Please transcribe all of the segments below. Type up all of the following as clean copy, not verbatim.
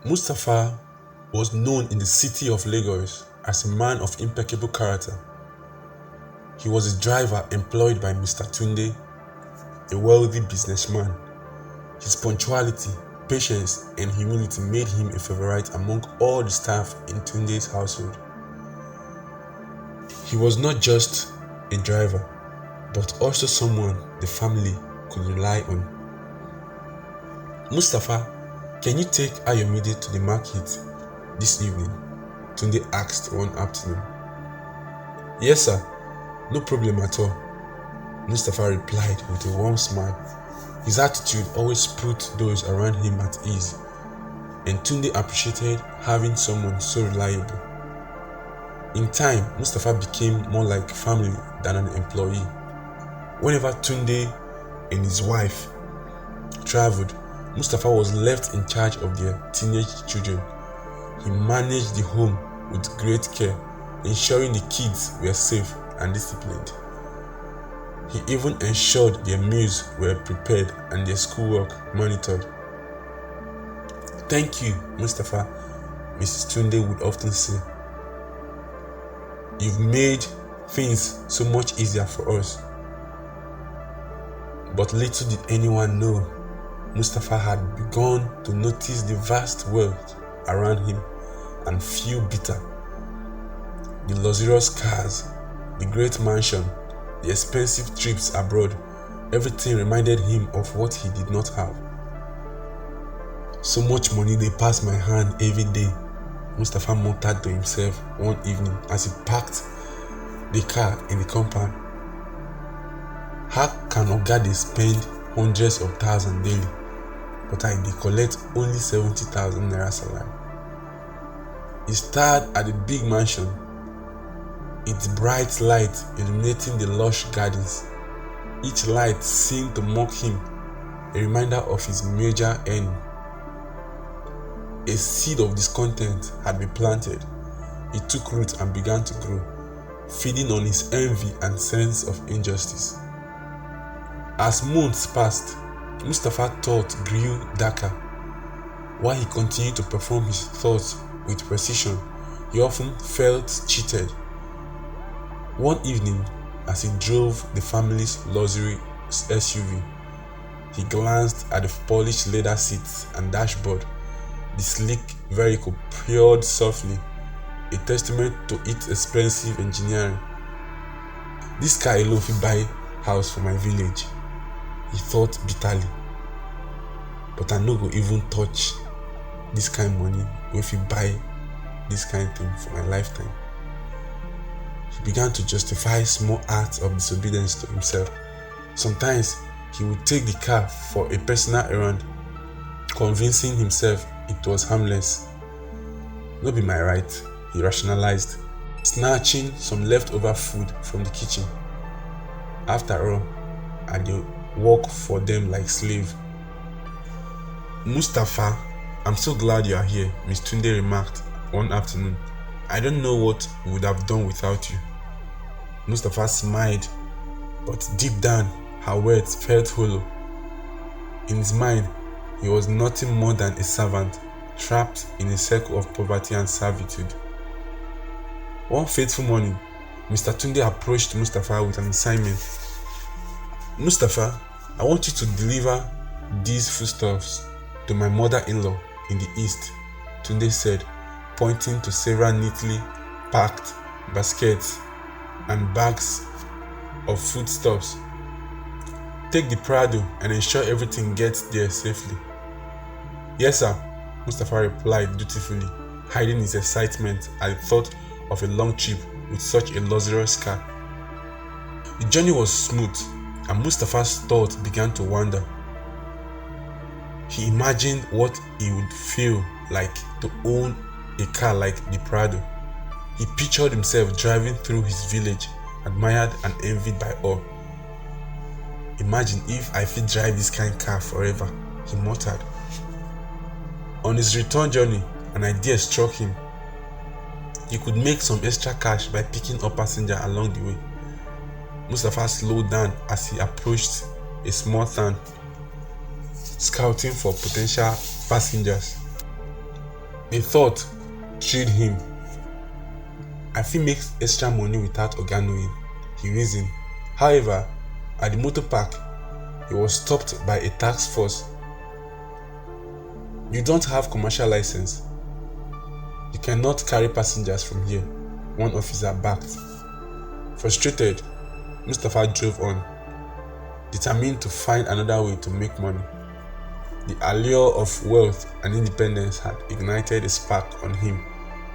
Mustafa was known in the city of Lagos as a man of impeccable character. He was a driver employed by Mr. Tunde, a wealthy businessman. His punctuality, patience, and humility made him a favorite among all the staff in Tunde's household. He was not just a driver, but also someone the family could rely on. Mustafa, can you take Ayomide to the market this evening? Tunde asked one afternoon. Yes, sir, no problem at all, Mustafa replied with a warm smile. His attitude always put those around him at ease, and Tunde appreciated having someone so reliable. In time, Mustafa became more like family than an employee. Whenever Tunde and his wife traveled, Mustafa was left in charge of their teenage children. He managed the home with great care, ensuring the kids were safe and disciplined. He even ensured their meals were prepared and their schoolwork monitored. Thank you, Mustafa, Mrs. Tunde would often say. You've made things so much easier for us. But little did anyone know, Mustafa had begun to notice the vast wealth around him and feel bitter. The luxurious cars, the great mansion, the expensive trips abroad, everything reminded him of what he did not have. So much money they pass my hand every day, Mustafa muttered to himself one evening as he parked the car in the compound. How can Ogade spend hundreds of thousands daily, but I dey collect only 70,000 naira salary? He stared at the big mansion, its bright light illuminating the lush gardens. Each light seemed to mock him, a reminder of his major earning. A seed of discontent had been planted. It took root and began to grow, feeding on his envy and sense of injustice. As months passed, Mustafa's thoughts grew darker. While he continued to perform his thoughts with precision, he often felt cheated. One evening, as he drove the family's luxury SUV, he glanced at the polished leather seats and dashboard. The sleek vehicle purred softly, a testament to its expensive engineering. This car alone fit buy house for my village, he thought bitterly. But I no go even touch this kind money wey fit buy this kind thing for my lifetime. He began to justify small acts of disobedience to himself. Sometimes he would take the car for a personal errand, convincing himself it was harmless. No be my right, he rationalized, snatching some leftover food from the kitchen. After all, I dey work for them like slave. Mustafa, I'm so glad you are here, Miss Tunde remarked one afternoon. I don't know what we would have done without you. Mustafa smiled, but deep down, her words felt hollow. In his mind, he was nothing more than a servant, trapped in a circle of poverty and servitude. One fateful morning, Mr. Tunde approached Mustafa with an assignment. Mustafa, I want you to deliver these foodstuffs to my mother-in-law in the east, Tunde said, pointing to several neatly packed baskets and bags of foodstuffs. Take the Prado and ensure everything gets there safely. Yes, sir, Mustafa replied dutifully, hiding his excitement at the thought of a long trip with such a luxurious car. The journey was smooth, and Mustafa's thoughts began to wander. He imagined what it would feel like to own a car like the Prado. He pictured himself driving through his village, admired and envied by all. Imagine if I fit drive this kind of car forever, he muttered. On his return journey, an idea struck him. He could make some extra cash by picking up passengers along the way. Mustafa slowed down as he approached a small town, scouting for potential passengers. A thought thrilled him. I fit make extra money without Oga knowing, he reasoned. However, at the motor park, he was stopped by a task force. You don't have commercial license. You cannot carry passengers from here, one officer barked. Frustrated, Mustafa drove on, determined to find another way to make money. The allure of wealth and independence had ignited a spark on him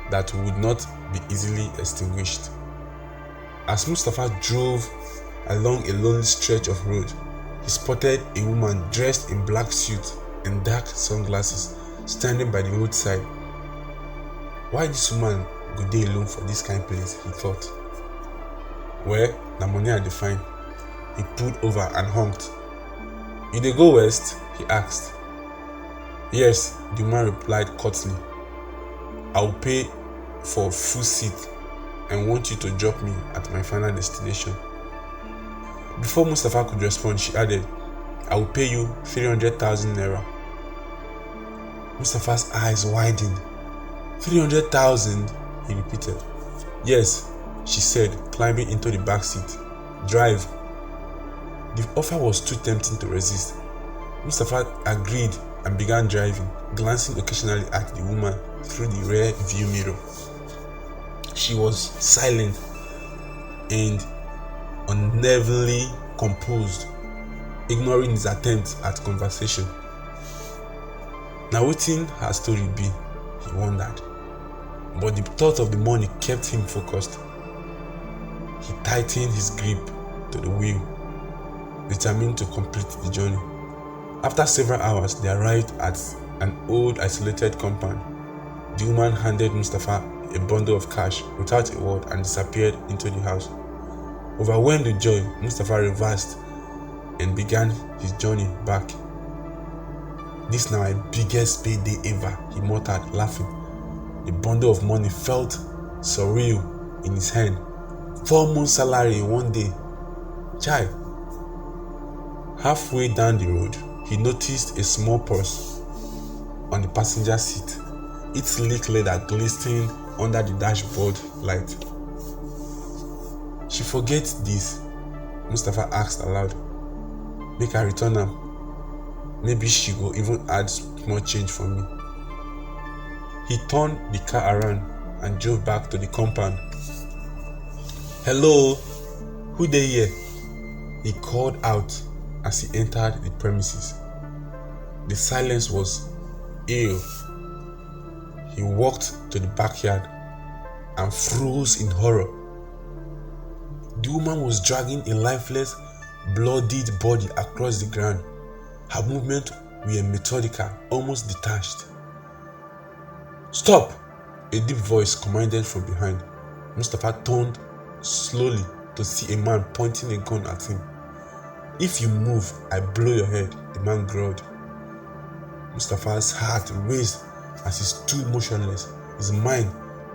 that would not be easily extinguished. As Mustafa drove along a lonely stretch of road, he spotted a woman dressed in black suit and dark sunglasses standing by the roadside. Why this woman go dey alone for this kind place, he thought. Well, na money I dey find. He pulled over and honked. You dey go west? He asked. Yes, the man replied curtly. I will pay for a full seat and want you to drop me at my final destination. Before Mustafa could respond, she added, I will pay you 300,000 naira. Mustafa's eyes widened. 300,000, he repeated. Yes, she said, climbing into the back seat. Drive. The offer was too tempting to resist. Mustafa agreed and began driving, glancing occasionally at the woman through the rear view mirror. She was silent and unnervingly composed, ignoring his attempts at conversation. Now wetin her story be, he wondered, but the thought of the money kept him focused. He tightened his grip to the wheel, determined to complete the journey. After several hours, they arrived at an old isolated compound. The woman handed Mustafa a bundle of cash without a word and disappeared into the house. Overwhelmed with joy, Mustafa reversed and began his journey back. This now my biggest payday ever, he muttered, laughing. The bundle of money felt surreal in his hand. 4 months' salary in one day. Chai. Halfway down the road, he noticed a small purse on the passenger seat, its sleek leather glistening under the dashboard light. She forget this? Mustafa asked aloud. Make her return am. Maybe she go even add small change for me. He turned the car around and drove back to the compound. Hello, who dey here? He called out as he entered the premises. The silence was eerie. He walked to the backyard and froze in horror. The woman was dragging a lifeless, bloodied body across the ground. Her movements were methodical, almost detached. Stop! A deep voice commanded from behind. Mustafa turned slowly to see a man pointing a gun at him. If you move, I blow your head, the man growled. Mustafa's heart raced as he stood motionless, his mind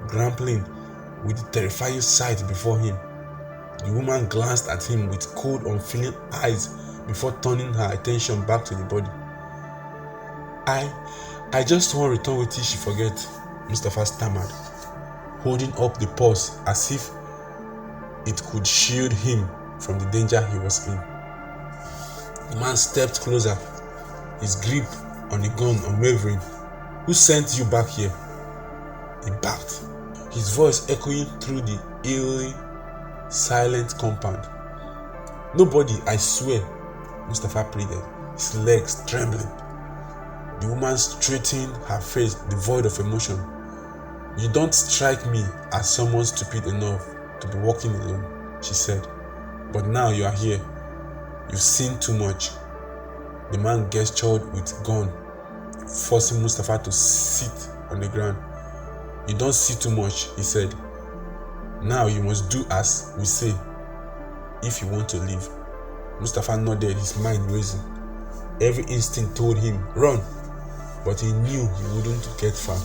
grappling with the terrifying sight before him. The woman glanced at him with cold, unfeeling eyes before turning her attention back to the body. I just want to return wetin she forget, Mustafa stammered, holding up the purse as if it could shield him from the danger he was in. The man stepped closer, his grip on the gun unwavering. Who sent you back here? He barked, his voice echoing through the eerie, silent compound. Nobody, I swear, Mustafa pleaded, his legs trembling. The woman straightened her face, devoid of emotion. You don't strike me as someone stupid enough to be walking alone, she said. But now you are here. You've seen too much. The man gestured with gun, forcing Mustafa to sit on the ground. You don't see too much, he said. Now you must do as we say, if you want to live. Mustafa nodded, his mind racing. Every instinct told him, run. But he knew he wouldn't get far.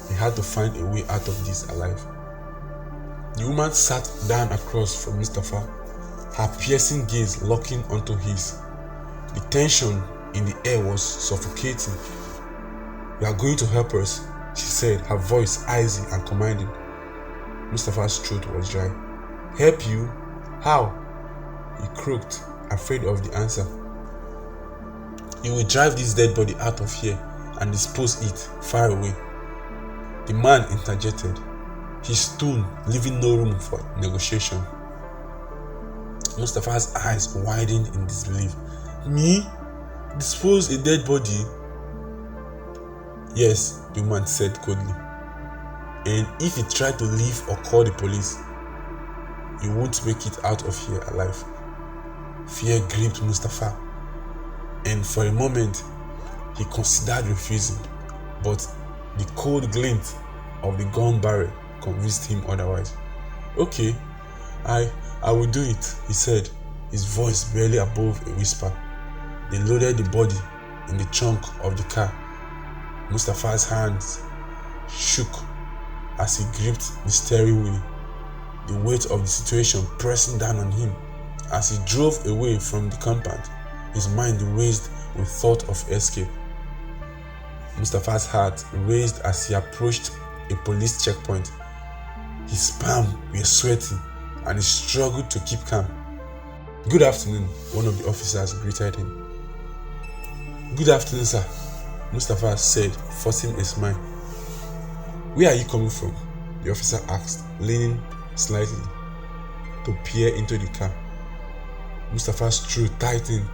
He had to find a way out of this alive. The woman sat down across from Mustafa, her piercing gaze locking onto his. The tension in the air was suffocating. You are going to help us? she said, her voice icy and commanding. Mustafa's throat was dry. Help you? How? He croaked, afraid of the answer. You will drive this dead body out of here and dispose it far away. The man interjected, his tone leaving no room for negotiation. Mustafa's eyes widened in disbelief. Me? Dispose a dead body? Yes, the man said coldly. And if you try to leave or call the police, you won't make it out of here alive. Fear gripped Mustafa, and for a moment he considered refusing, but the cold glint of the gun barrel convinced him otherwise. Okay, I will do it, he said, his voice barely above a whisper. They loaded the body in the trunk of the car. Mustafa's hands shook as he gripped the steering wheel, the weight of the situation pressing down on him. As he drove away from the compound, his mind raced with thought of escape. Mustafa's heart raced as he approached a police checkpoint. His palms were sweaty and he struggled to keep calm. Good afternoon, one of the officers greeted him. Good afternoon, sir, Mustafa said, forcing a smile. Where are you coming from? The officer asked, leaning slightly to peer into the car. Mustafa's throat tightened.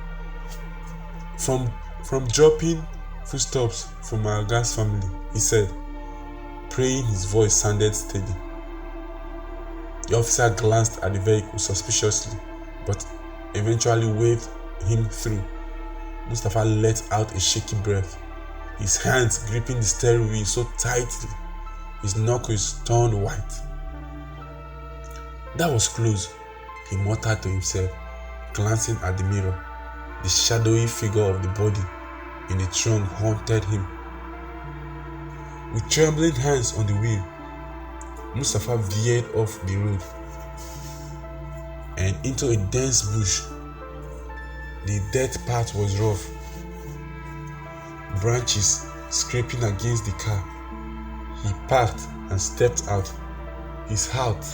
From dropping foodstuffs from my Aga's family, he said, praying his voice sounded steady. The officer glanced at the vehicle suspiciously, but eventually waved him through. Mustafa let out a shaky breath, his hands gripping the steering wheel so tightly, his knuckles turned white. That was close, he muttered to himself, glancing at the mirror. The shadowy figure of the body in the trunk haunted him. With trembling hands on the wheel, Mustafa veered off the road and into a dense bush. The dirt path was rough, branches scraping against the car. He parked and stepped out, his heart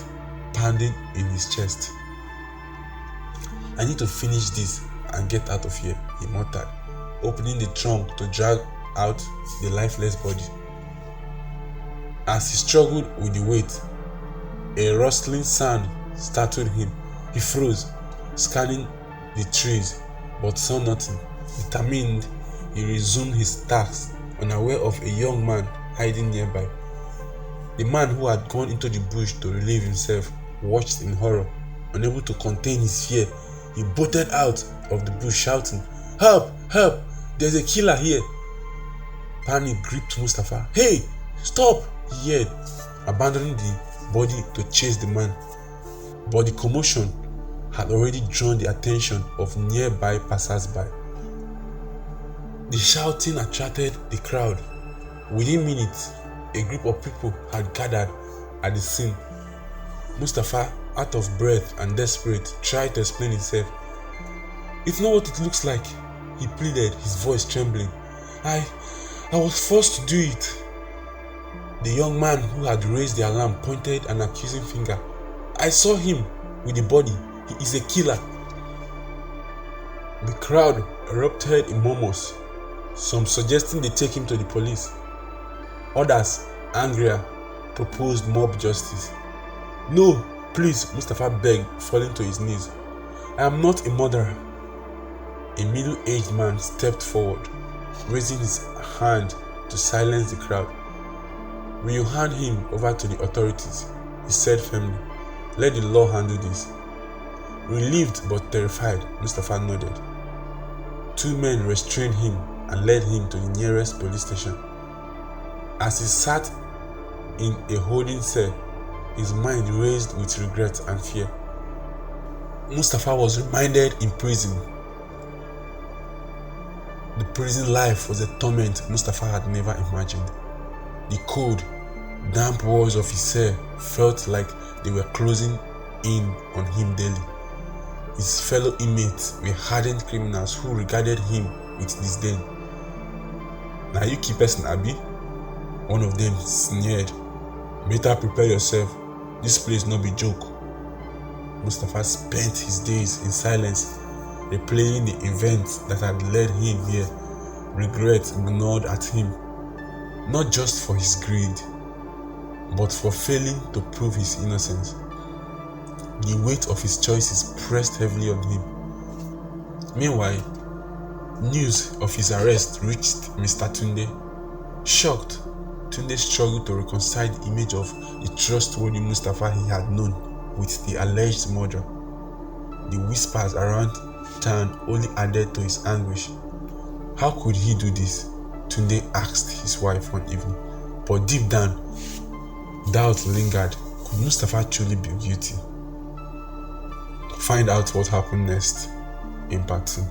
pounding in his chest. I need to finish this and get out of here, he muttered, opening the trunk to drag out the lifeless body. As he struggled with the weight, a rustling sound startled him. He froze, scanning the trees, but saw nothing. Determined, he resumed his task, unaware of a young man hiding nearby. The man who had gone into the bush to relieve himself watched in horror. Unable to contain his fear, he bolted out of the bush shouting, Help! Help! There's a killer here! Panic gripped Mustafa. Hey! Stop! He yelled, abandoning the body to chase the man. But the commotion had already drawn the attention of nearby passers-by. The shouting attracted the crowd. Within minutes, a group of people had gathered at the scene. Mustafa, out of breath and desperate, tried to explain himself. It's not what it looks like, he pleaded, his voice trembling. I was forced to do it. The young man who had raised the alarm pointed an accusing finger. I saw him with the body. He is a killer. The crowd erupted in murmurs, some suggesting they take him to the police. Others, angrier, proposed mob justice. No, please, Mustafa begged, falling to his knees. I am not a murderer. A middle-aged man stepped forward, raising his hand to silence the crowd. Will you hand him over to the authorities? He said firmly. Let the law handle this. Relieved but terrified, Mustafa nodded. Two men restrained him and led him to the nearest police station. As he sat in a holding cell, his mind raced with regret and fear. Mustafa was reminded in prison. The prison life was a torment Mustafa had never imagined. The cold, damp walls of his cell felt like they were closing in on him daily. His fellow inmates were hardened criminals who regarded him with disdain. Now you keep person, Abi? One of them sneered, "Better prepare yourself. This place no be joke." Mustafa spent his days in silence, replaying the events that had led him here. Regret gnawed at him, not just for his greed, but for failing to prove his innocence. The weight of his choices pressed heavily on him. Meanwhile, news of his arrest reached Mr. Tunde. Shocked, Tunde struggled to reconcile the image of the trustworthy Mustafa he had known with the alleged murder. The whispers around town only added to his anguish. How could he do this? Tunde asked his wife one evening. But deep down, doubt lingered. Could Mustafa truly be guilty? Find out what happened next in part 2.